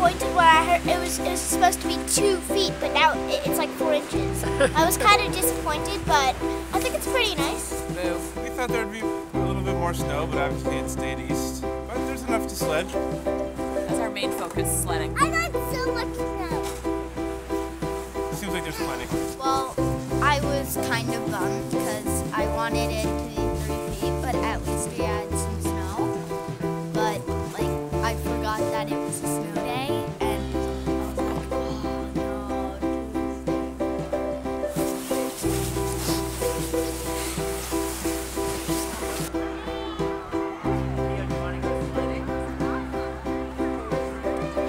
disappointed when I heard it was supposed to be 2 feet, but now it's like 4 inches. I was kind of disappointed, but I think it's pretty nice. We thought there would be a little bit more snow, but obviously it stayed east. But there's enough to sled. That's our main focus, sledding. I got so much snow. Seems like there's plenty. Well, I was kind of bummed because I wanted it to be 3 feet, but at least we had some snow. But like, I forgot that it was a snow day, and I was like, oh no.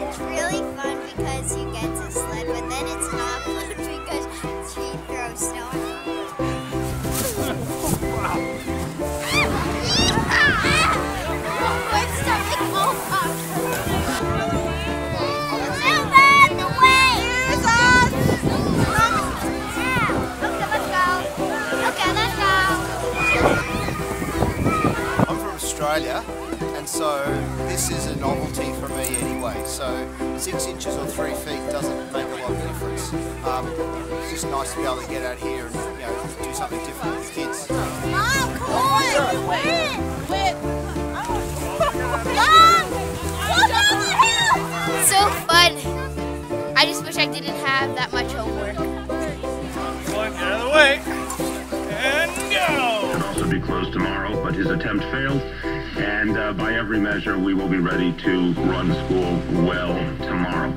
It's really fun because you get to sled, but then it's not fun because she throws snow at you. I'm from Australia, and so this is a novelty for me anyway. So 6 inches or 3 feet doesn't make a lot of difference. It's just nice to be able to get out here and do something different with kids. Mom, come on! Win! So fun! I just wish I didn't have that much homework. One, get out of the way, and go! Could also be closed tomorrow, but his attempt failed, and by every measure, we will be ready to run school well tomorrow.